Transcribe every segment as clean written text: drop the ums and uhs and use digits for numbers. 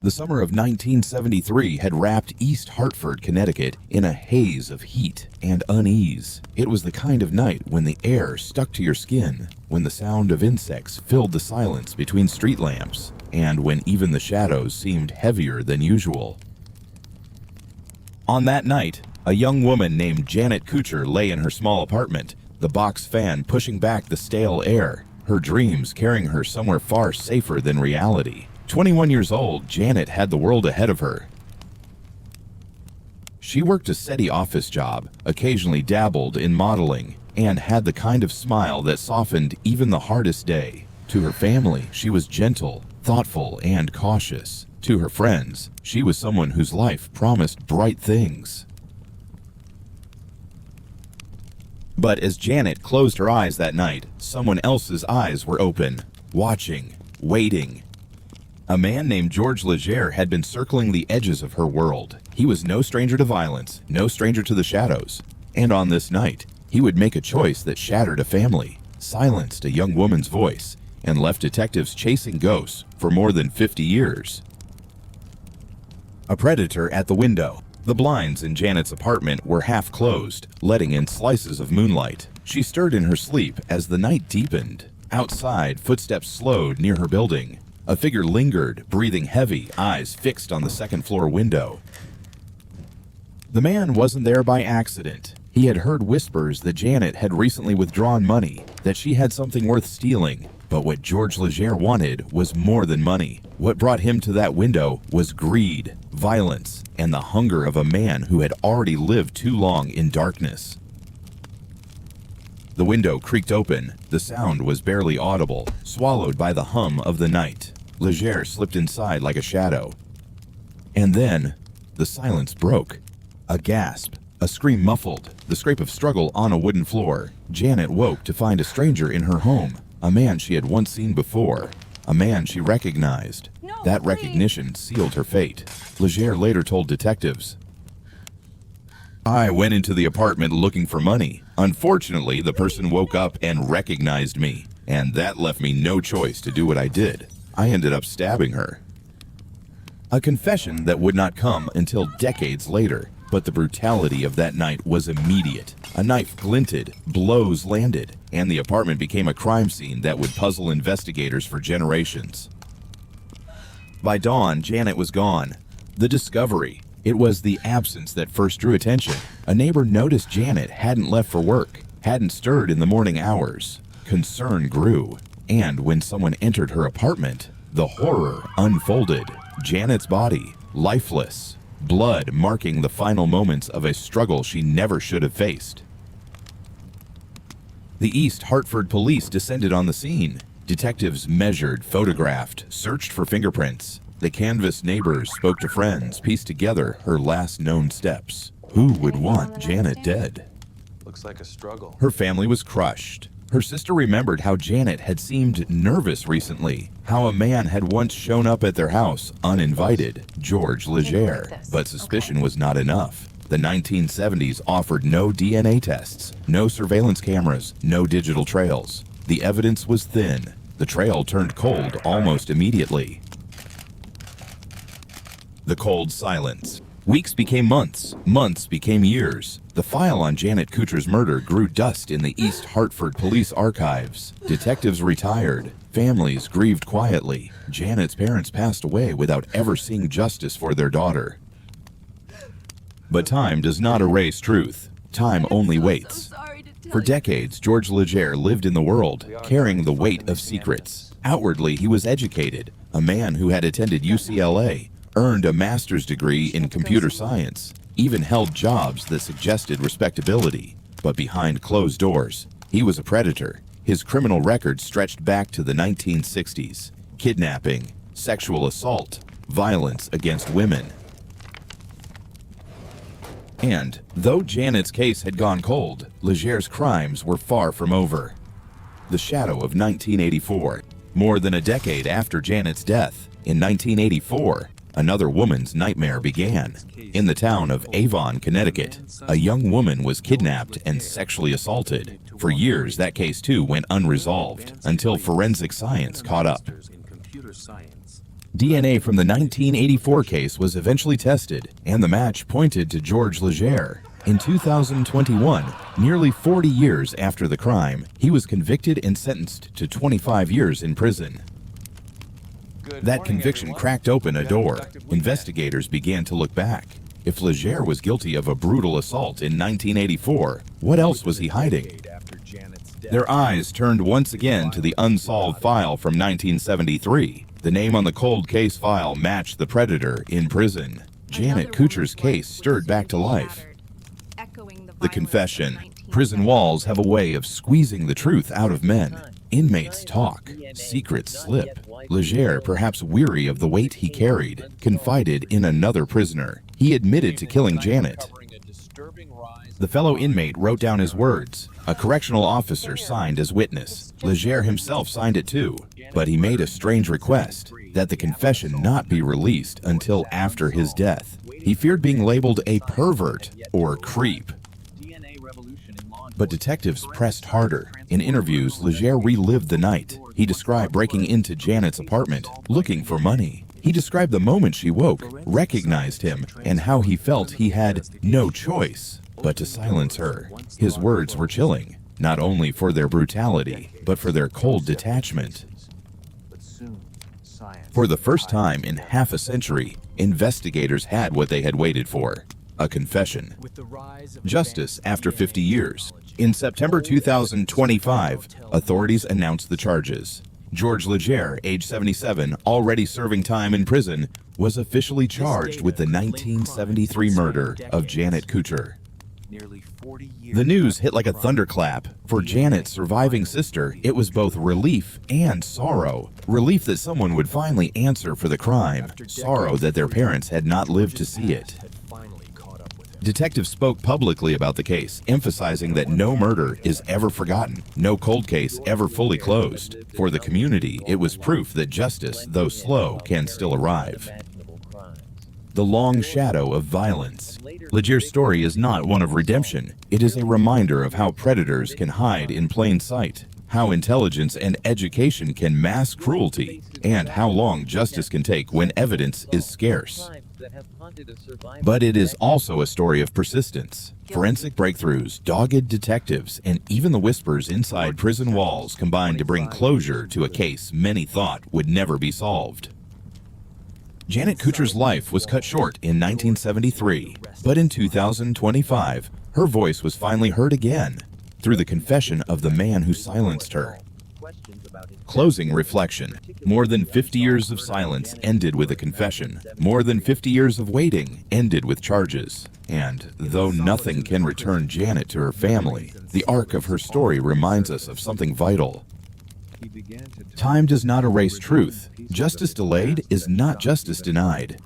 The summer of 1973 had wrapped East Hartford, Connecticut in a haze of heat and unease. It was the kind of night when the air stuck to your skin, when the sound of insects filled the silence between street lamps, and when even the shadows seemed heavier than usual. On that night, a young woman named Janet Couture lay in her small apartment, the box fan pushing back the stale air, her dreams carrying her somewhere far safer than reality. 21 years old, Janet had the world ahead of her. She worked a steady office job, occasionally dabbled in modeling, and had the kind of smile that softened even the hardest day. To her family, she was gentle, thoughtful, and cautious. To her friends, she was someone whose life promised bright things. But as Janet closed her eyes that night, someone else's eyes were open, watching, waiting. A man named George Legere had been circling the edges of her world. He was no stranger to violence, no stranger to the shadows. And on this night, he would make a choice that shattered a family, silenced a young woman's voice, and left detectives chasing ghosts for more than 50 years. A predator at the window. The blinds in Janet's apartment were half closed, letting in slices of moonlight. She stirred in her sleep as the night deepened. Outside, footsteps slowed near her building. A figure lingered, breathing heavy, eyes fixed on the second-floor window. The man wasn't there by accident. He had heard whispers that Janet had recently withdrawn money, that she had something worth stealing. But what George Legere wanted was more than money. What brought him to that window was greed, violence, and the hunger of a man who had already lived too long in darkness. The window creaked open. The sound was barely audible, swallowed by the hum of the night. Legere slipped inside like a shadow. And then, the silence broke. A gasp, a scream muffled, the scrape of struggle on a wooden floor. Janet woke to find a stranger in her home, a man she had once seen before, a man she recognized. That recognition sealed her fate. Legere later told detectives, "I went into the apartment looking for money. Unfortunately, the person woke up and recognized me, and that left me no choice to do what I did. I ended up stabbing her." A confession that would not come until decades later, but the brutality of that night was immediate. A knife glinted, blows landed, and the apartment became a crime scene that would puzzle investigators for generations. By dawn, Janet was gone. The discovery. It was the absence that first drew attention. A neighbor noticed Janet hadn't left for work, hadn't stirred in the morning hours. Concern grew, and when someone entered her apartment, the horror unfolded. Janet's body, lifeless, blood marking the final moments of a struggle she never should have faced. The East Hartford police descended on the scene. Detectives measured, photographed, searched for fingerprints. They canvassed neighbors, spoke to friends, pieced together her last known steps. Who would want Janet dead? Looks like a struggle. Her family was crushed. Her sister remembered how Janet had seemed nervous recently, how a man had once shown up at their house uninvited, George Legere. But suspicion was not enough. The 1970s offered no DNA tests, no surveillance cameras, no digital trails. The evidence was thin. The trail turned cold almost immediately. The cold silence. Weeks became months, months became years. The file on Janet Couture's murder grew dust in the East Hartford police archives. Detectives retired. Families grieved quietly. Janet's parents passed away without ever seeing justice for their daughter. But time does not erase truth. Time only waits. For decades, George Legere lived in the world, carrying the weight of secrets. Outwardly, he was educated, a man who had attended UCLA, earned a master's degree in computer science, even held jobs that suggested respectability. But behind closed doors, he was a predator. His criminal record stretched back to the 1960s. Kidnapping, sexual assault, violence against women. And, though Janet's case had gone cold, Legere's crimes were far from over. The shadow of 1984. More than a decade after Janet's death, in 1984, another woman's nightmare began. In the town of Avon, Connecticut, a young woman was kidnapped and sexually assaulted. For years, that case too went unresolved, until forensic science caught up. DNA from the 1984 case was eventually tested, and the match pointed to George Legere. In 2021, nearly 40 years after the crime, he was convicted and sentenced to 25 years in prison. That conviction cracked open a door. Investigators began to look back. If Legere was guilty of a brutal assault in 1984, what else was he hiding? Their eyes turned once again to the unsolved file from 1973. The name on the cold case file matched the predator in prison. Janet Couture's case stirred back to life. The confession. Prison walls have a way of squeezing the truth out of men. Inmates talk. Secrets slip. Legere, perhaps weary of the weight he carried, confided in another prisoner. He admitted to killing Janet. The fellow inmate wrote down his words. A correctional officer signed as witness. Legere himself signed it too, but he made a strange request, that the confession not be released until after his death. He feared being labeled a pervert or creep. But detectives pressed harder. In interviews, Legere relived the night. He described breaking into Janet's apartment, looking for money. He described the moment she woke, recognized him, and how he felt he had no choice but to silence her. His words were chilling, not only for their brutality, but for their cold detachment. For the first time in half a century, investigators had what they had waited for. A confession. Justice after 50 years. In September 2025, authorities announced the charges. George Legere, age 77, already serving time in prison, was officially charged with the 1973 murder of Janet Couture. The news hit like a thunderclap. For Janet's surviving sister, it was both relief and sorrow. Relief that someone would finally answer for the crime. Sorrow that their parents had not lived to see it. Detectives spoke publicly about the case, emphasizing that no murder is ever forgotten, no cold case ever fully closed. For the community, it was proof that justice, though slow, can still arrive. The long shadow of violence. Legere's story is not one of redemption. It is a reminder of how predators can hide in plain sight, how intelligence and education can mask cruelty, and how long justice can take when evidence is scarce. But it is also a story of persistence. Forensic breakthroughs, dogged detectives, and even the whispers inside prison walls combined to bring closure to a case many thought would never be solved. Janet Couture's life was cut short in 1973, but in 2025, her voice was finally heard again through the confession of the man who silenced her. Closing reflection. More than 50 years of silence ended with a confession. More than 50 years of waiting ended with charges. And though nothing can return Janet to her family, the arc of her story reminds us of something vital. Time does not erase truth. Justice delayed is not justice denied.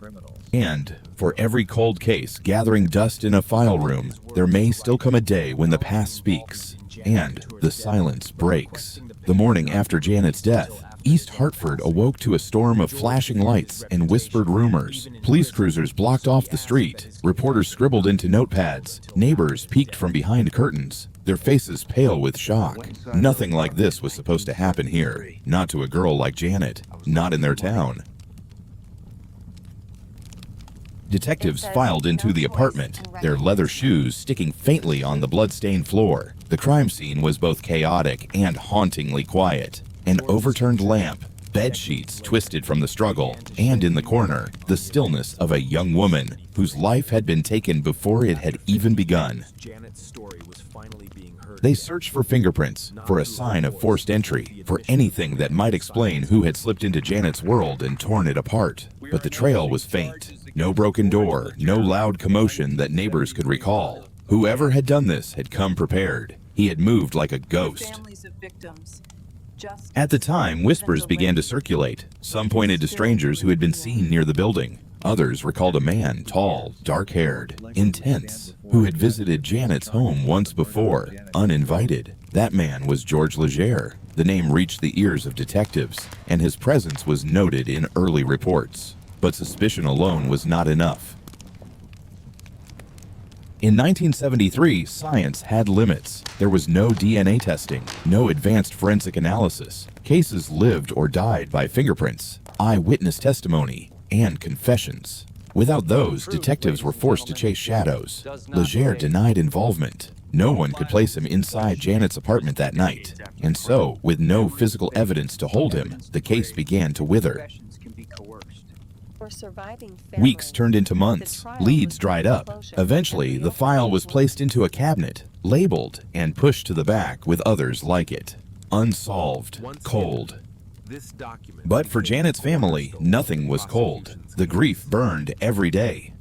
And for every cold case gathering dust in a file room, there may still come a day when the past speaks and the silence breaks. The morning after Janet's death, East Hartford awoke to a storm of flashing lights and whispered rumors. Police cruisers blocked off the street. Reporters scribbled into notepads. Neighbors peeked from behind curtains, their faces pale with shock. Nothing like this was supposed to happen here. Not to a girl like Janet. Not in their town. Detectives filed into the apartment, their leather shoes sticking faintly on the blood-stained floor. The crime scene was both chaotic and hauntingly quiet. An overturned lamp, bed sheets twisted from the struggle, and in the corner, the stillness of a young woman whose life had been taken before it had even begun. They searched for fingerprints, for a sign of forced entry, for anything that might explain who had slipped into Janet's world and torn it apart. But the trail was faint. No broken door, no loud commotion that neighbors could recall. Whoever had done this had come prepared. He had moved like a ghost. At the time, whispers began to circulate. Some pointed to strangers who had been seen near the building. Others recalled a man, tall, dark-haired, intense, who had visited Janet's home once before, uninvited. That man was George Legere. The name reached the ears of detectives, and his presence was noted in early reports. But suspicion alone was not enough. In 1973, science had limits. There was no DNA testing, no advanced forensic analysis. Cases lived or died by fingerprints. eyewitness testimony, and confessions. Without those, detectives were forced to chase shadows. Legere denied involvement. No one could place him inside Janet's apartment that night. And so, with no physical evidence to hold him, the case began to wither. Weeks turned into months. Leads dried up. Eventually, the file was placed into a cabinet, labeled, and pushed to the back with others like it. Unsolved, cold. But for Janet's family, nothing was cold. The grief burned every day.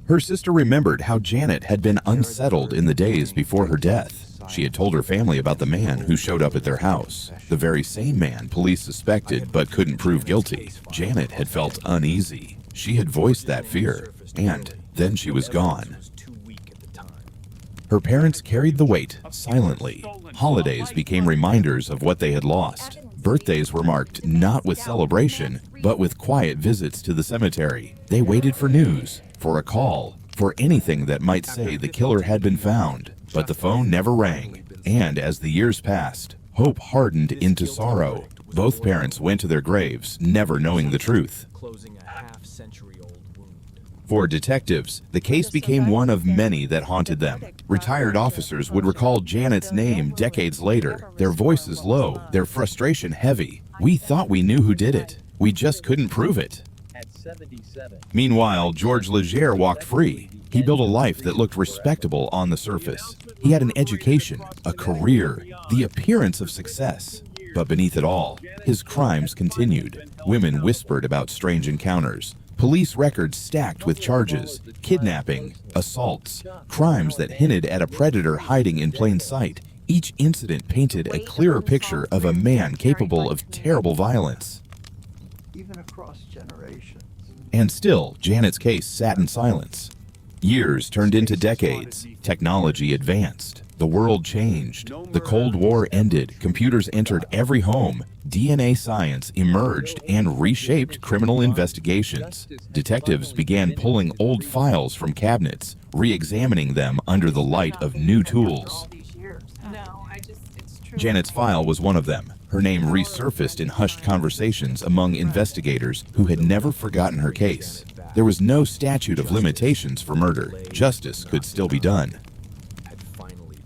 Her sister remembered how Janet had been unsettled in the days before her death. She had told her family about the man who showed up at their house, the very same man police suspected but couldn't prove guilty. Janet had felt uneasy. She had voiced that fear, and then she was gone. Her parents carried the weight silently. Holidays became reminders of what they had lost. Birthdays were marked not with celebration, but with quiet visits to the cemetery. They waited for news, for a call, for anything that might say the killer had been found. But the phone never rang, and as the years passed, hope hardened into sorrow. Both parents went to their graves, never knowing the truth. For detectives, the case became one of many that haunted them. Retired officers would recall Janet's name decades later, their voices low, their frustration heavy. "We thought we knew who did it. We just couldn't prove it." Meanwhile, George Legere walked free. He built a life that looked respectable on the surface. He had an education, a career, the appearance of success. But beneath it all, his crimes continued. Women whispered about strange encounters. Police records stacked with charges, kidnapping, assaults, crimes that hinted at a predator hiding in plain sight. Each incident painted a clearer picture of a man capable of terrible violence. Even across generations. And still, Janet's case sat in silence. Years turned into decades. Technology advanced. The world changed. The Cold War ended. Computers entered every home. DNA science emerged and reshaped criminal investigations. Detectives began pulling old files from cabinets, re-examining them under the light of new tools. Janet's file was one of them. Her name resurfaced in hushed conversations among investigators who had never forgotten her case. There was no statute of limitations for murder. Justice could still be done.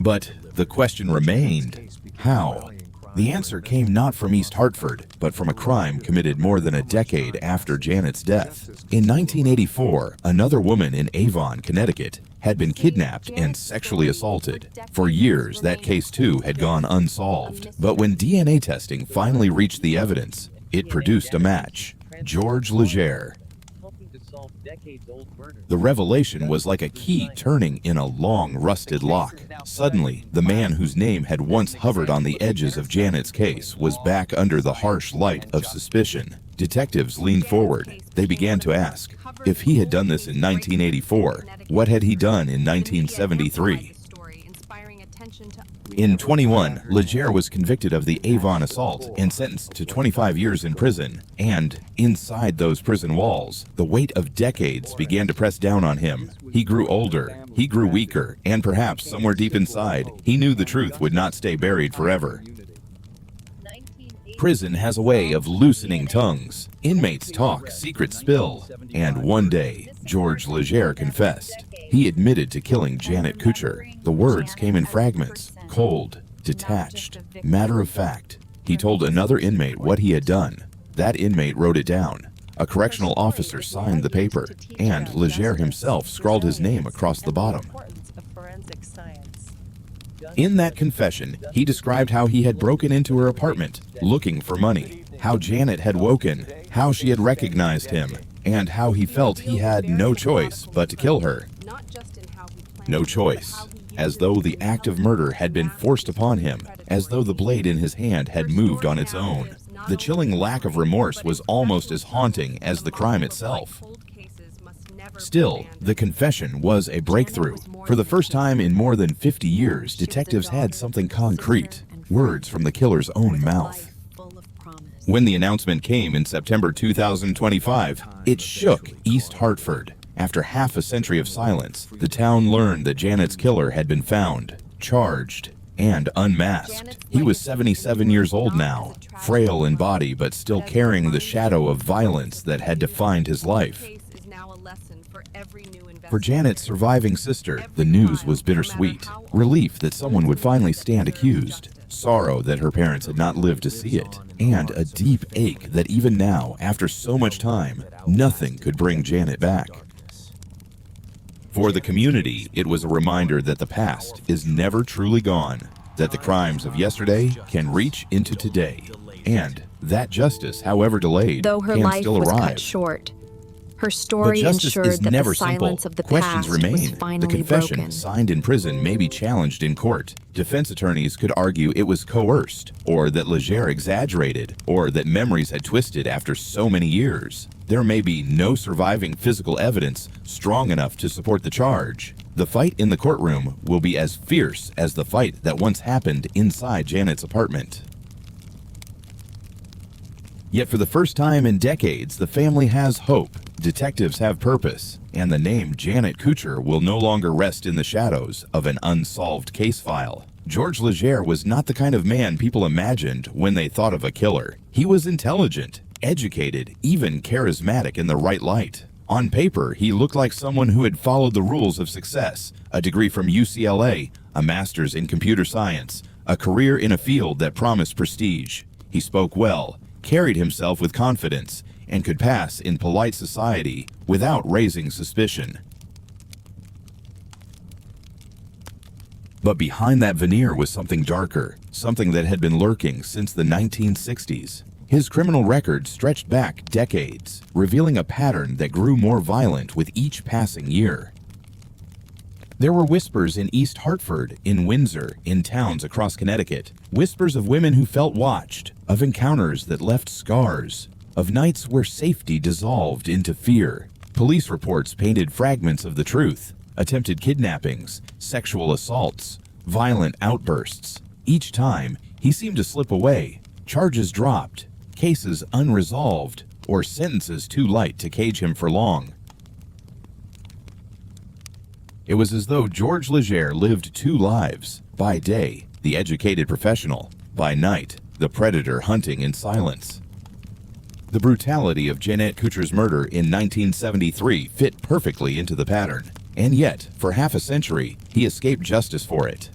But the question remained, how? The answer came not from East Hartford, but from a crime committed more than a decade after Janet's death. In 1984, another woman in Avon, Connecticut, had been kidnapped and sexually assaulted. For years, that case too had gone unsolved. But when DNA testing finally reached the evidence, it produced a match: George Legere. The revelation was like a key turning in a long, rusted lock. Suddenly, the man whose name had once hovered on the edges of Janet's case was back under the harsh light of suspicion. Detectives leaned forward. They began to ask, if he had done this in 1984, what had he done in 1973? In 21, Legere was convicted of the Avon assault and sentenced to 25 years in prison. And inside those prison walls, the weight of decades began to press down on him. He grew older, he grew weaker, and perhaps somewhere deep inside, he knew the truth would not stay buried forever. Prison has a way of loosening tongues. Inmates talk, secrets spill. And one day, George Legere confessed. He admitted to killing Janet Couture. The words came in fragments, cold, detached, matter of fact. He told another inmate what he had done. That inmate wrote it down. A correctional officer signed the paper, and Legere himself scrawled his name across the bottom. In that confession, he described how he had broken into her apartment, looking for money, how Janet had woken, how she had recognized him, and how he felt he had no choice but to kill her. No choice, as though the act of murder had been forced upon him, as though the blade in his hand had moved on its own. The chilling lack of remorse was almost as haunting as the crime itself. Still, the confession was a breakthrough. For the first time in more than 50 years, detectives had something concrete, words from the killer's own mouth. When the announcement came in September 2025, it shook East Hartford. After half a century of silence, the town learned that Janet's killer had been found, charged, and unmasked. He was 77 years old now, frail in body but still carrying the shadow of violence that had defined his life. For Janet's surviving sister, the news was bittersweet. Relief that someone would finally stand accused, sorrow that her parents had not lived to see it, and a deep ache that even now, after so much time, nothing could bring Janet back. For the community, it was a reminder that the past is never truly gone, that the crimes of yesterday can reach into today, and that justice, however delayed, Though her can life still was arrive. cut short, her But story justice ensured is that never the simple. silence of the Questions past was remain. finally The confession, broken. signed in prison, may be challenged in court. Defense attorneys could argue it was coerced, or that Legere exaggerated, or that memories had twisted after so many years. There may be no surviving physical evidence strong enough to support the charge. The fight in the courtroom will be as fierce as the fight that once happened inside Janet's apartment. Yet for the first time in decades, the family has hope. Detectives have purpose, and the name Janet Couture will no longer rest in the shadows of an unsolved case file. George Legere was not the kind of man people imagined when they thought of a killer. He was intelligent, educated, even charismatic in the right light. On paper, he looked like someone who had followed the rules of success: a degree from UCLA, a master's in computer science, a career in a field that promised prestige. He spoke well, carried himself with confidence, and could pass in polite society without raising suspicion. But behind that veneer was something darker, something that had been lurking since the 1960s. His criminal record stretched back decades, revealing a pattern that grew more violent with each passing year. There were whispers in East Hartford, in Windsor, in towns across Connecticut. Whispers of women who felt watched, of encounters that left scars, of nights where safety dissolved into fear. Police reports painted fragments of the truth: attempted kidnappings, sexual assaults, violent outbursts. Each time, he seemed to slip away. Charges dropped, cases unresolved, or sentences too light to cage him for long. It was as though George Legere lived two lives. By day, the educated professional; by night, the predator hunting in silence. The brutality of Janet Couture's murder in 1973 fit perfectly into the pattern, and yet, for half a century, he escaped justice for it.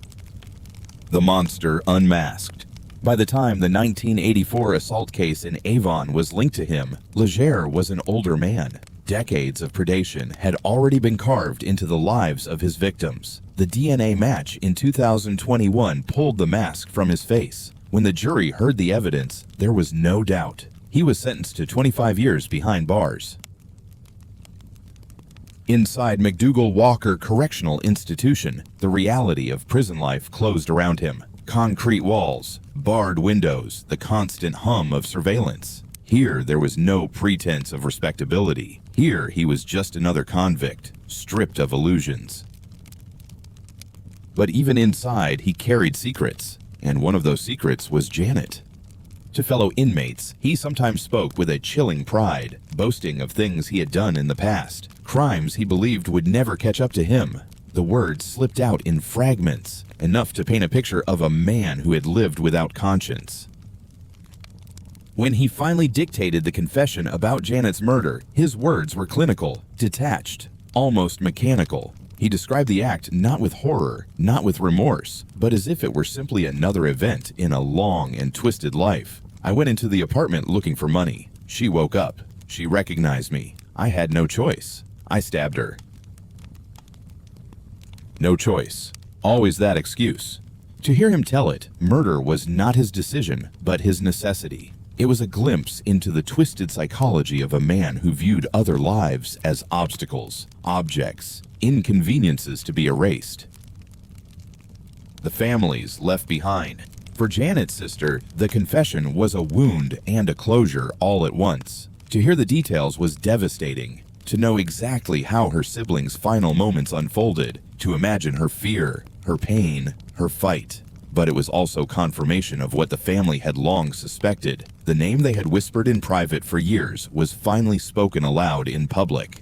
The monster unmasked. By the time the 1984 assault case in Avon was linked to him, Legere was an older man. Decades of predation had already been carved into the lives of his victims. The DNA match in 2021 pulled the mask from his face. When the jury heard the evidence, there was no doubt. He was sentenced to 25 years behind bars. Inside McDougall Walker Correctional Institution, the reality of prison life closed around him. Concrete walls, barred windows, the constant hum of surveillance. Here, there was no pretense of respectability. Here, he was just another convict, stripped of illusions. But even inside, he carried secrets, and one of those secrets was Janet. To fellow inmates, he sometimes spoke with a chilling pride, boasting of things he had done in the past, crimes he believed would never catch up to him. The words slipped out in fragments, enough to paint a picture of a man who had lived without conscience. When he finally dictated the confession about Janet's murder, his words were clinical, detached, almost mechanical. He described the act not with horror, not with remorse, but as if it were simply another event in a long and twisted life. I went into the apartment looking for money. She woke up. She recognized me. I had no choice. I stabbed her. No choice. Always that excuse. To hear him tell it, murder was not his decision, but his necessity. It was a glimpse into the twisted psychology of a man who viewed other lives as obstacles, objects, inconveniences to be erased. The families left behind. For Janet's sister, the confession was a wound and a closure all at once. To hear the details was devastating. To know exactly how her siblings' final moments unfolded, to imagine her fear, her pain, her fight. But it was also confirmation of what the family had long suspected. The name they had whispered in private for years was finally spoken aloud in public.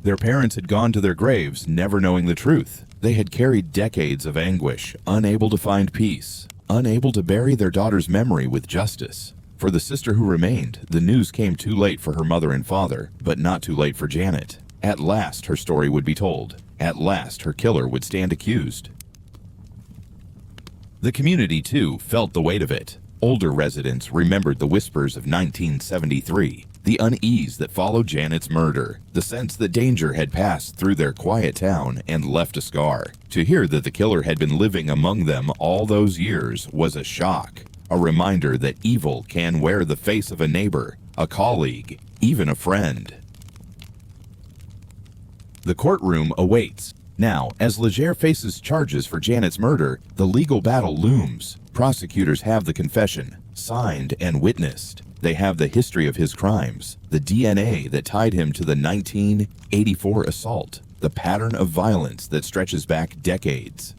Their parents had gone to their graves never knowing the truth. They had carried decades of anguish, unable to find peace, unable to bury their daughter's memory with justice. For the sister who remained, the news came too late for her mother and father, but not too late for Janet. At last her story would be told. At last her killer would stand accused. The community, too, felt the weight of it. Older residents remembered the whispers of 1973, the unease that followed Janet's murder, the sense that danger had passed through their quiet town and left a scar. To hear that the killer had been living among them all those years was a shock, a reminder that evil can wear the face of a neighbor, a colleague, even a friend. The courtroom awaits. Now, as Legere faces charges for Janet's murder, the legal battle looms. Prosecutors have the confession, signed and witnessed. They have the history of his crimes, the DNA that tied him to the 1984 assault, the pattern of violence that stretches back decades.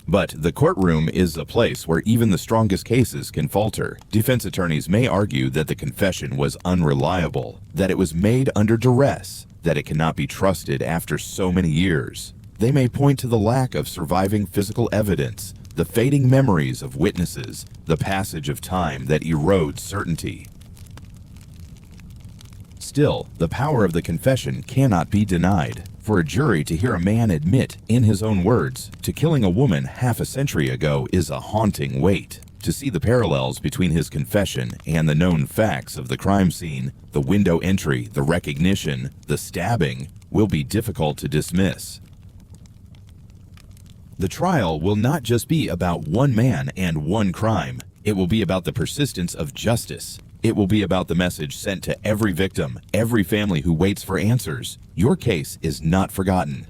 But the courtroom is a place where even the strongest cases can falter. Defense attorneys may argue that the confession was unreliable, that it was made under duress, that it cannot be trusted after so many years. They may point to the lack of surviving physical evidence, the fading memories of witnesses, the passage of time that erodes certainty. Still, the power of the confession cannot be denied. For a jury to hear a man admit, in his own words, to killing a woman half a century ago is a haunting weight. To see the parallels between his confession and the known facts of the crime scene, the window entry, the recognition, the stabbing, will be difficult to dismiss. The trial will not just be about one man and one crime. It will be about the persistence of justice. It will be about the message sent to every victim, every family who waits for answers. Your case is not forgotten.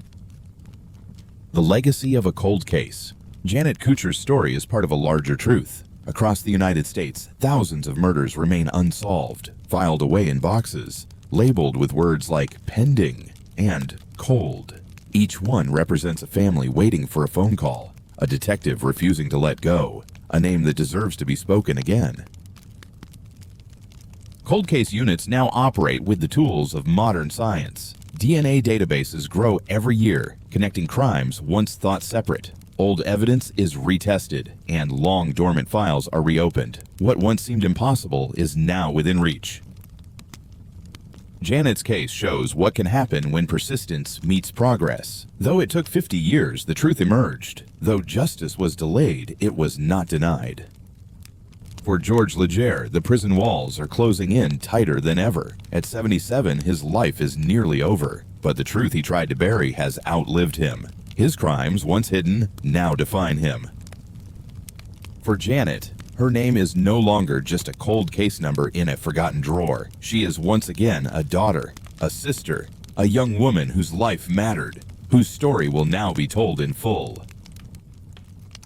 The legacy of a cold case. Janet Couture's story is part of a larger truth. Across the United States, thousands of murders remain unsolved, filed away in boxes, labeled with words like pending and cold. Each one represents a family waiting for a phone call, a detective refusing to let go, a name that deserves to be spoken again. Cold case units now operate with the tools of modern science. DNA databases grow every year, connecting crimes once thought separate. Old evidence is retested, and long dormant files are reopened. What once seemed impossible is now within reach. Janet's case shows what can happen when persistence meets progress. Though it took 50 years, the truth emerged. Though justice was delayed, it was not denied. For George Legere, the prison walls are closing in tighter than ever. At 77, his life is nearly over, but the truth he tried to bury has outlived him. His crimes, once hidden, now define him. For Janet, her name is no longer just a cold case number in a forgotten drawer. She is once again a daughter, a sister, a young woman whose life mattered, whose story will now be told in full.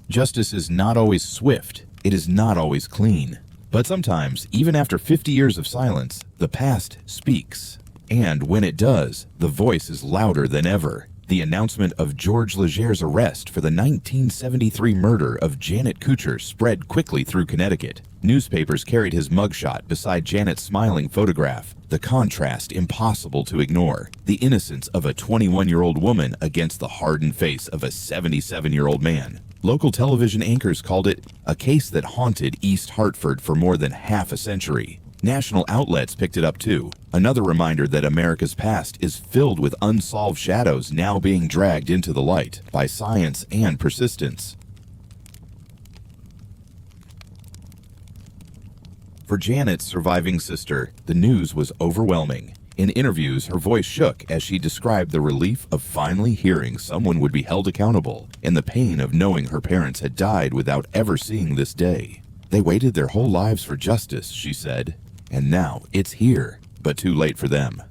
Justice is not always swift. It is not always clean. But sometimes, even after 50 years of silence, the past speaks. And when it does, the voice is louder than ever. The announcement of George Legere's arrest for the 1973 murder of Janet Couture spread quickly through Connecticut. Newspapers carried his mugshot beside Janet's smiling photograph, the contrast impossible to ignore. The innocence of a 21-year-old woman against the hardened face of a 77-year-old man. Local television anchors called it a case that haunted East Hartford for more than half a century. National outlets picked it up too. Another reminder that America's past is filled with unsolved shadows now being dragged into the light by science and persistence. For Janet's surviving sister, the news was overwhelming. In interviews, her voice shook as she described the relief of finally hearing someone would be held accountable and the pain of knowing her parents had died without ever seeing this day. They waited their whole lives for justice, she said, and now it's here, but too late for them.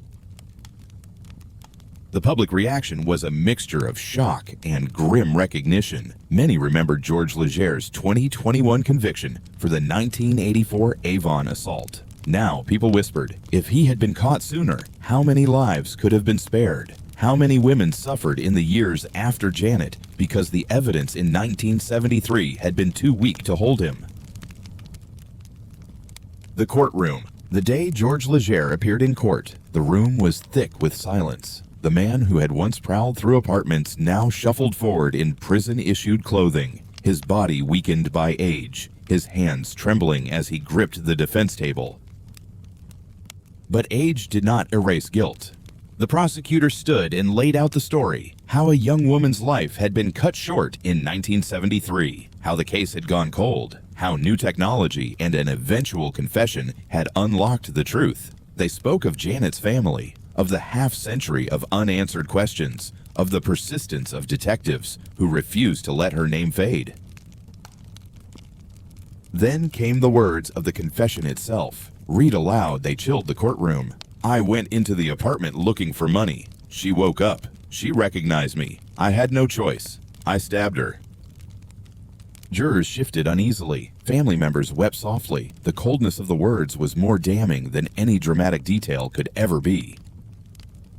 The public reaction was a mixture of shock and grim recognition. Many remembered George Legere's 2021 conviction for the 1984 Avon assault. Now, people whispered, if he had been caught sooner, how many lives could have been spared? How many women suffered in the years after Janet because the evidence in 1973 had been too weak to hold him? The courtroom. The day George Legere appeared in court, the room was thick with silence. The man who had once prowled through apartments now shuffled forward in prison-issued clothing, his body weakened by age, his hands trembling as he gripped the defense table. But age did not erase guilt. The prosecutor stood and laid out the story, how a young woman's life had been cut short in 1973, how the case had gone cold, how new technology and an eventual confession had unlocked the truth. They spoke of Janet's family, of the half-century of unanswered questions, of the persistence of detectives who refused to let her name fade. Then came the words of the confession itself. Read aloud, they chilled the courtroom. I went into the apartment looking for money. She woke up. She recognized me. I had no choice. I stabbed her. Jurors shifted uneasily. Family members wept softly. The coldness of the words was more damning than any dramatic detail could ever be.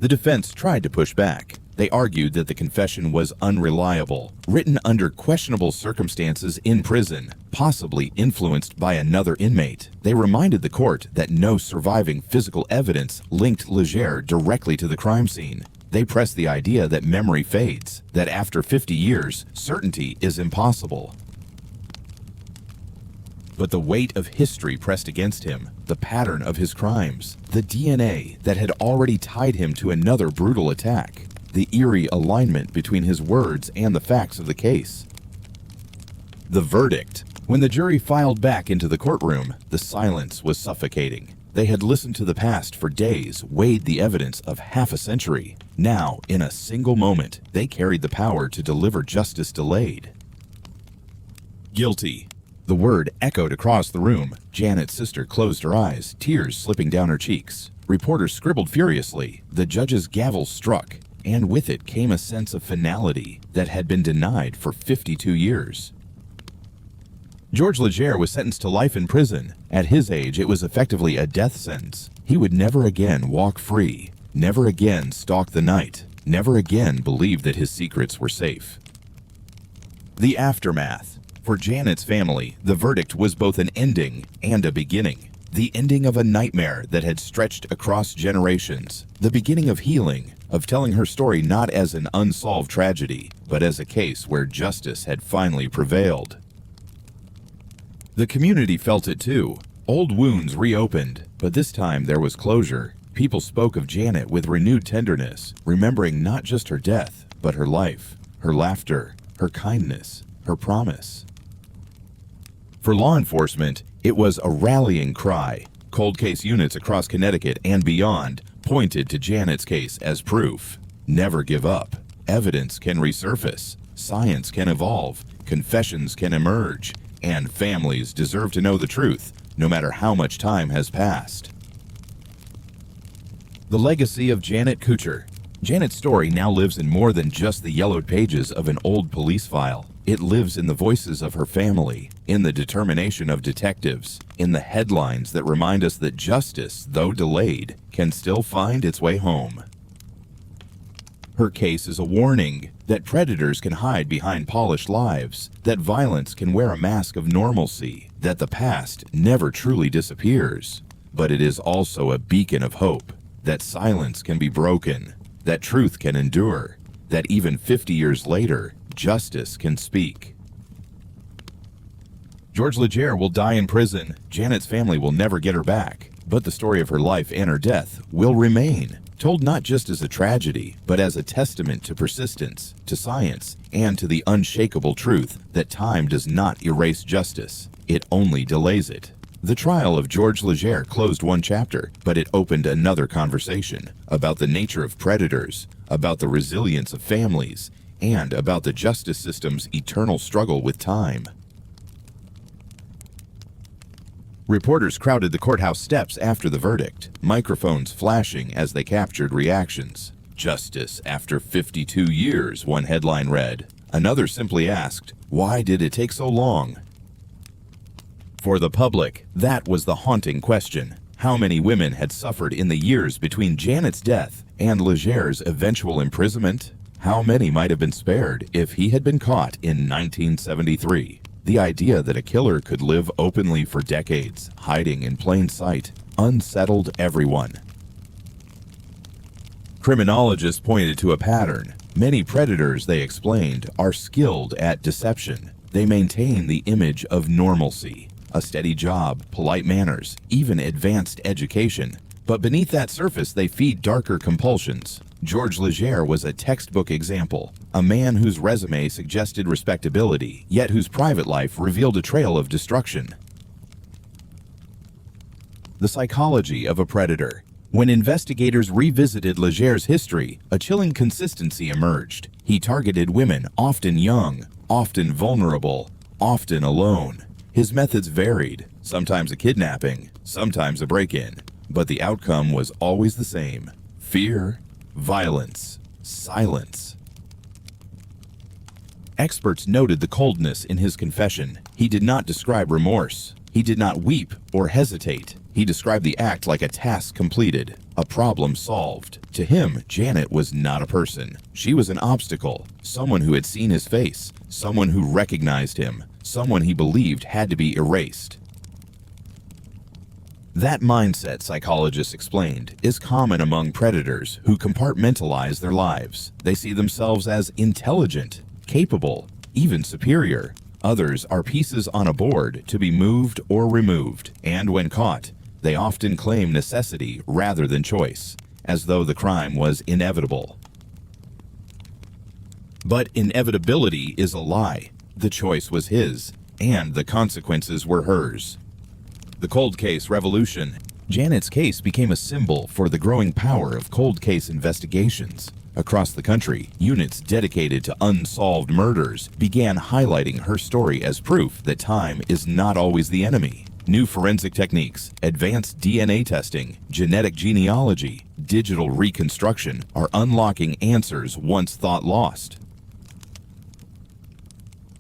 The defense tried to push back. They argued that the confession was unreliable, written under questionable circumstances in prison, possibly influenced by another inmate. They reminded the court that no surviving physical evidence linked Legere directly to the crime scene. They pressed the idea that memory fades, that after 50 years, certainty is impossible. But the weight of history pressed against him, the pattern of his crimes, the DNA that had already tied him to another brutal attack, the eerie alignment between his words and the facts of the case. The verdict. When the jury filed back into the courtroom, the silence was suffocating. They had listened to the past for days, weighed the evidence of half a century. Now, in a single moment, they carried the power to deliver justice delayed. Guilty. The word echoed across the room. Janet's sister closed her eyes, tears slipping down her cheeks. Reporters scribbled furiously. The judge's gavel struck, and with it came a sense of finality that had been denied for 52 years. George Legere was sentenced to life in prison. At his age, it was effectively a death sentence. He would never again walk free, never again stalk the night, never again believe that his secrets were safe. The aftermath. For Janet's family, the verdict was both an ending and a beginning. The ending of a nightmare that had stretched across generations. The beginning of healing, of telling her story not as an unsolved tragedy, but as a case where justice had finally prevailed. The community felt it too. Old wounds reopened, but this time there was closure. People spoke of Janet with renewed tenderness, remembering not just her death, but her life, her laughter, her kindness, her promise. For law enforcement, it was a rallying cry. Cold case units across Connecticut and beyond pointed to Janet's case as proof. Never give up. Evidence can resurface. Science can evolve. Confessions can emerge. And families deserve to know the truth, no matter how much time has passed. The legacy of Janet Couture. Janet's story now lives in more than just the yellowed pages of an old police file. It lives in the voices of her family, in the determination of detectives, in the headlines that remind us that justice, though delayed, can still find its way home. Her case is a warning that predators can hide behind polished lives, that violence can wear a mask of normalcy, that the past never truly disappears. But it is also a beacon of hope, that silence can be broken, that truth can endure, that even 50 years later, justice can speak. George Legere will die in prison. Janet's family will never get her back. But the story of her life and her death will remain, told not just as a tragedy, but as a testament to persistence, to science, and to the unshakable truth that time does not erase justice. It only delays it. The trial of George Legere closed one chapter, but it opened another conversation about the nature of predators, about the resilience of families, and about the justice system's eternal struggle with time. Reporters crowded the courthouse steps after the verdict, microphones flashing as they captured reactions. Justice after 52 years, one headline read. Another simply asked, why did it take so long? For the public, that was the haunting question. How many women had suffered in the years between Janet's death and Legere's eventual imprisonment? How many might have been spared if he had been caught in 1973? The idea that a killer could live openly for decades, hiding in plain sight, unsettled everyone. Criminologists pointed to a pattern. Many predators, they explained, are skilled at deception. They maintain the image of normalcy, a steady job, polite manners, even advanced education. But beneath that surface, they feed darker compulsions. George Legere was a textbook example, a man whose resume suggested respectability, yet whose private life revealed a trail of destruction. The psychology of a predator. When investigators revisited Legere's history, a chilling consistency emerged. He targeted women, often young, often vulnerable, often alone. His methods varied, sometimes a kidnapping, sometimes a break-in, but the outcome was always the same: fear, violence, silence. Experts noted the coldness in his confession. He did not describe remorse. He did not weep or hesitate. He described the act like a task completed, a problem solved. To him, Janet was not a person. She was an obstacle, someone who had seen his face, someone who recognized him, someone he believed had to be erased. That mindset, psychologists explained, is common among predators who compartmentalize their lives. They see themselves as intelligent, capable, even superior. Others are pieces on a board to be moved or removed, and when caught, they often claim necessity rather than choice, as though the crime was inevitable. But inevitability is a lie. The choice was his, and the consequences were hers. The cold case revolution. Janet's case became a symbol for the growing power of cold case investigations. Across the country, units dedicated to unsolved murders began highlighting her story as proof that time is not always the enemy. New forensic techniques, advanced DNA testing, genetic genealogy, digital reconstruction are unlocking answers once thought lost.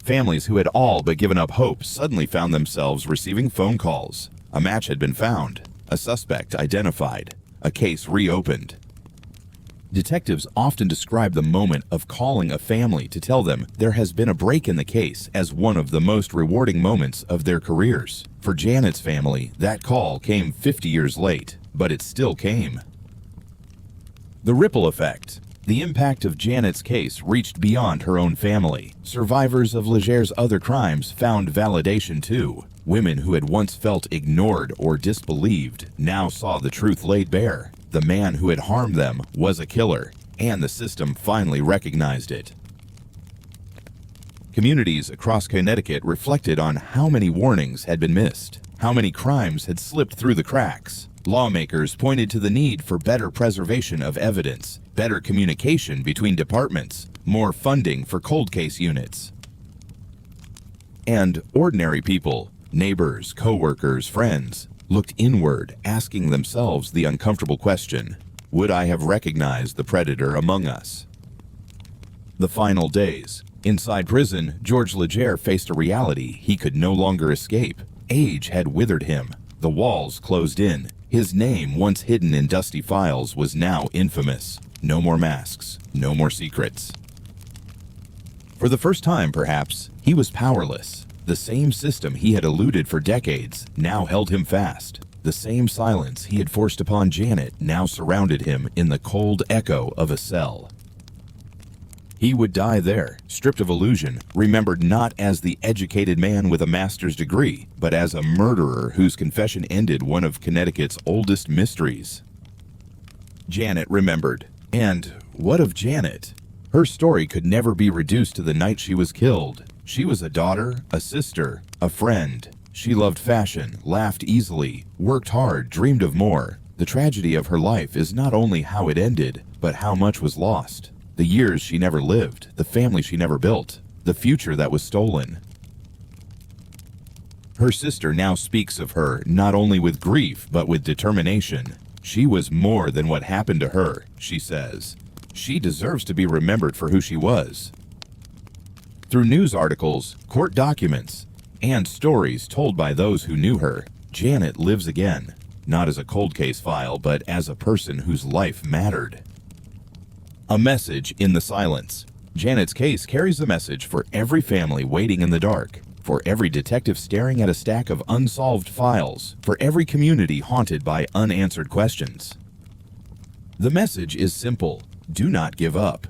Families who had all but given up hope suddenly found themselves receiving phone calls. A match had been found, a suspect identified, a case reopened. Detectives often describe the moment of calling a family to tell them there has been a break in the case as one of the most rewarding moments of their careers. For Janet's family, that call came 50 years late, but it still came. The ripple effect. The impact of Janet's case reached beyond her own family. Survivors of Legere's other crimes found validation too. Women who had once felt ignored or disbelieved now saw the truth laid bare. The man who had harmed them was a killer, and the system finally recognized it. Communities across Connecticut reflected on how many warnings had been missed, how many crimes had slipped through the cracks. Lawmakers pointed to the need for better preservation of evidence, better communication between departments, more funding for cold case units. And ordinary people, neighbors, co-workers, friends, looked inward, asking themselves the uncomfortable question, would I have recognized the predator among us? The final days. Inside prison, George Legere faced a reality he could no longer escape. Age had withered him. The walls closed in. His name, once hidden in dusty files, was now infamous. No more masks, no more secrets. For the first time, perhaps, he was powerless. The same system he had eluded for decades now held him fast. The same silence he had forced upon Janet now surrounded him in the cold echo of a cell. He would die there, stripped of illusion, remembered not as the educated man with a master's degree, but as a murderer whose confession ended one of Connecticut's oldest mysteries. Janet remembered. And what of Janet? Her story could never be reduced to the night she was killed. She was a daughter, a sister, a friend. She loved fashion, laughed easily, worked hard, dreamed of more. The tragedy of her life is not only how it ended, but how much was lost. The years she never lived, the family she never built, the future that was stolen. Her sister now speaks of her not only with grief, but with determination. She was more than what happened to her, she says. She deserves to be remembered for who she was. Through news articles, court documents, and stories told by those who knew her, Janet lives again, not as a cold case file, but as a person whose life mattered. A message in the silence. Janet's case carries a message for every family waiting in the dark, for every detective staring at a stack of unsolved files, for every community haunted by unanswered questions. The message is simple: do not give up.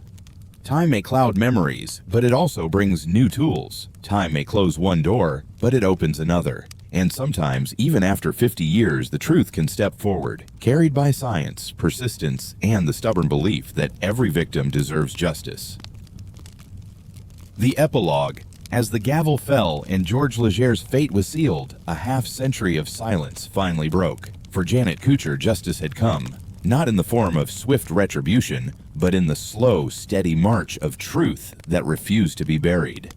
Time may cloud memories, but it also brings new tools. Time may close one door, but it opens another. And sometimes, even after 50 years, the truth can step forward, carried by science, persistence, and the stubborn belief that every victim deserves justice. The epilogue. As the gavel fell and George Legere's fate was sealed, a half-century of silence finally broke. For Janet Couture, justice had come, not in the form of swift retribution, but in the slow, steady march of truth that refused to be buried.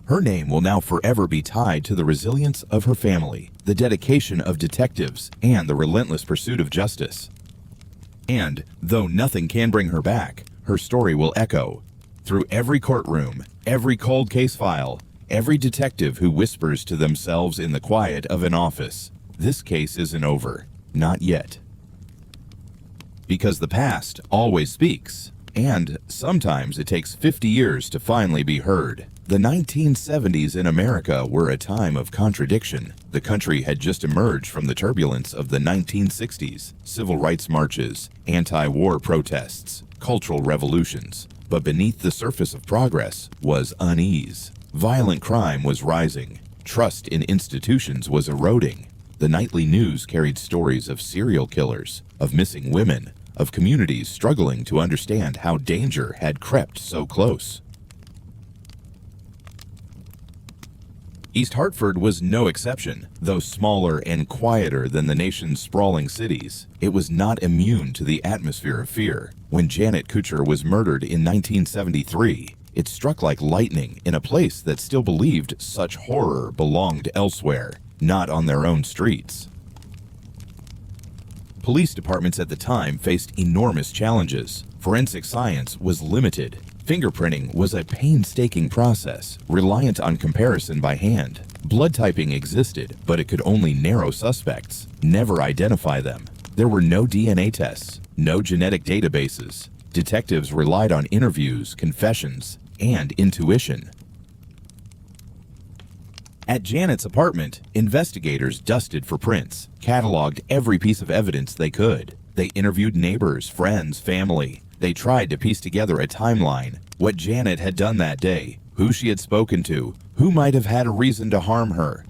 Her name will now forever be tied to the resilience of her family, the dedication of detectives, and the relentless pursuit of justice. And, though nothing can bring her back, her story will echo through every courtroom, every cold case file, every detective who whispers to themselves in the quiet of an office, "This case isn't over. Not yet." Because the past always speaks, and sometimes it takes 50 years to finally be heard. The 1970s in America were a time of contradiction. The country had just emerged from the turbulence of the 1960s, civil rights marches, anti-war protests, cultural revolutions. But beneath the surface of progress was unease. Violent crime was rising. Trust in institutions was eroding. The nightly news carried stories of serial killers, of missing women, of communities struggling to understand how danger had crept so close. East Hartford was no exception. Though smaller and quieter than the nation's sprawling cities, it was not immune to the atmosphere of fear. When Janet Couture was murdered in 1973, it struck like lightning in a place that still believed such horror belonged elsewhere, not on their own streets. Police departments at the time faced enormous challenges. Forensic science was limited. Fingerprinting was a painstaking process, reliant on comparison by hand. Blood typing existed, but it could only narrow suspects, never identify them. There were no DNA tests, no genetic databases. Detectives relied on interviews, confessions, and intuition. At Janet's apartment, investigators dusted for prints, cataloged every piece of evidence they could. They interviewed neighbors, friends, family. They tried to piece together a timeline, what Janet had done that day, who she had spoken to, who might have had a reason to harm her.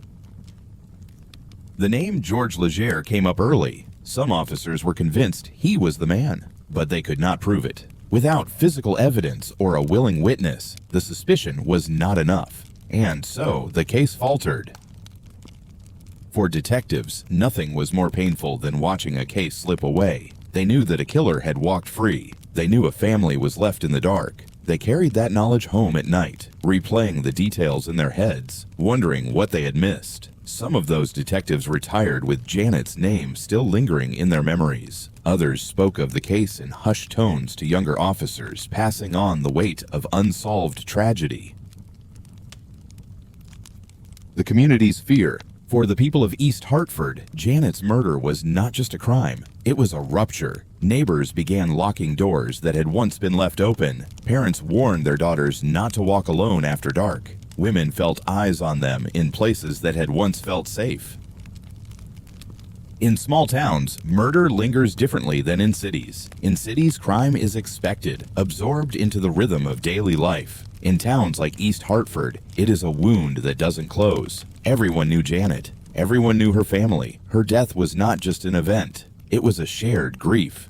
The name George Legere came up early. Some officers were convinced he was the man, but they could not prove it. Without physical evidence or a willing witness, the suspicion was not enough, and so the case faltered. For detectives, nothing was more painful than watching a case slip away. They knew that a killer had walked free. They knew a family was left in the dark. They carried that knowledge home at night, replaying the details in their heads, wondering what they had missed. Some of those detectives retired with Janet's name still lingering in their memories. Others spoke of the case in hushed tones to younger officers, passing on the weight of unsolved tragedy. The community's fear. For the people of East Hartford, Janet's murder was not just a crime, it was a rupture. Neighbors began locking doors that had once been left open. Parents warned their daughters not to walk alone after dark. Women felt eyes on them in places that had once felt safe. In small towns, murder lingers differently than in cities. In cities, crime is expected, absorbed into the rhythm of daily life. In towns like East Hartford, it is a wound that doesn't close. Everyone knew Janet. Everyone knew her family. Her death was not just an event. It was a shared grief.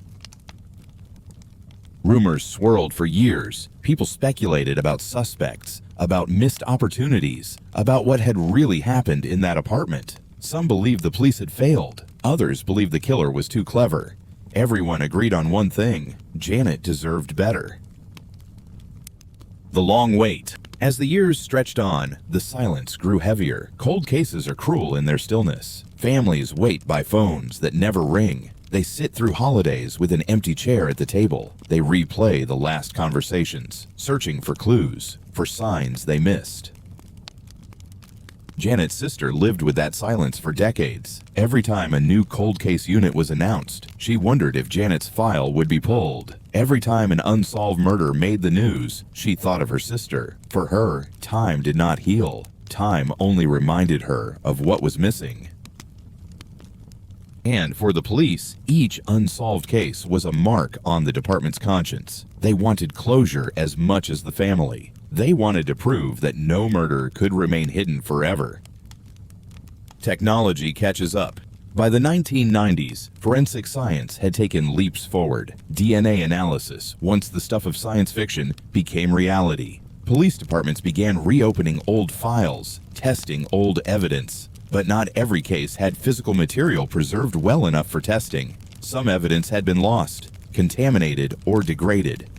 Rumors swirled for years. People speculated about suspects, about missed opportunities, about what had really happened in that apartment. Some believed the police had failed. Others believed the killer was too clever. Everyone agreed on one thing: Janet deserved better. The long wait. As the years stretched on, the silence grew heavier. Cold cases are cruel in their stillness. Families wait by phones that never ring. They sit through holidays with an empty chair at the table. They replay the last conversations, searching for clues, for signs they missed. Janet's sister lived with that silence for decades. Every time a new cold case unit was announced, she wondered if Janet's file would be pulled. Every time an unsolved murder made the news, she thought of her sister. For her, time did not heal. Time only reminded her of what was missing. And for the police, each unsolved case was a mark on the department's conscience. They wanted closure as much as the family. They wanted to prove that no murder could remain hidden forever. Technology catches up. By the 1990s, forensic science had taken leaps forward. DNA analysis, once the stuff of science fiction, became reality. Police departments began reopening old files, testing old evidence. But not every case had physical material preserved well enough for testing. Some evidence had been lost, contaminated, or degraded.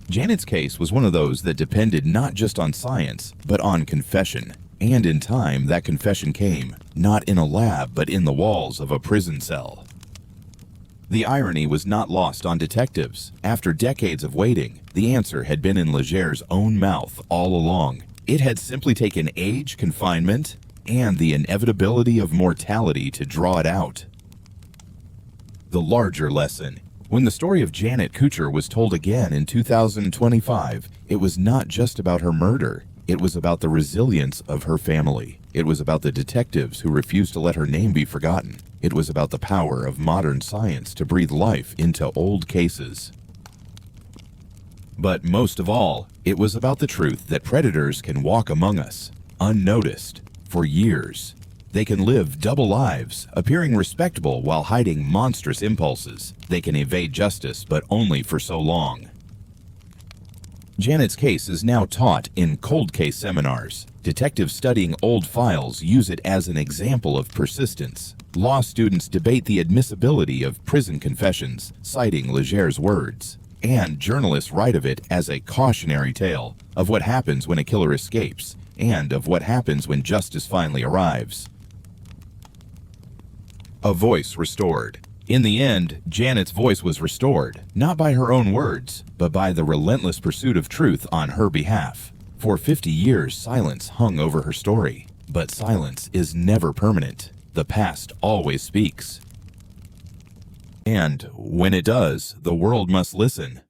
Janet's case was one of those that depended not just on science, but on confession. And in time, that confession came, not in a lab, but in the walls of a prison cell. The irony was not lost on detectives. After decades of waiting, the answer had been in Legere's own mouth all along. It had simply taken age, confinement, and the inevitability of mortality to draw it out. The larger lesson. When the story of Janet Couture was told again in 2025, it was not just about her murder. It was about the resilience of her family. It was about the detectives who refused to let her name be forgotten. It was about the power of modern science to breathe life into old cases. But most of all, it was about the truth that predators can walk among us, unnoticed, for years. They can live double lives, appearing respectable while hiding monstrous impulses. They can evade justice, but only for so long. Janet's case is now taught in cold case seminars. Detectives studying old files use it as an example of persistence. Law students debate the admissibility of prison confessions, citing Legere's words. And journalists write of it as a cautionary tale of what happens when a killer escapes, and of what happens when justice finally arrives. A voice restored. In the end, Janet's voice was restored, not by her own words, but by the relentless pursuit of truth on her behalf. For 50 years, silence hung over her story. But silence is never permanent. The past always speaks. And when it does, the world must listen.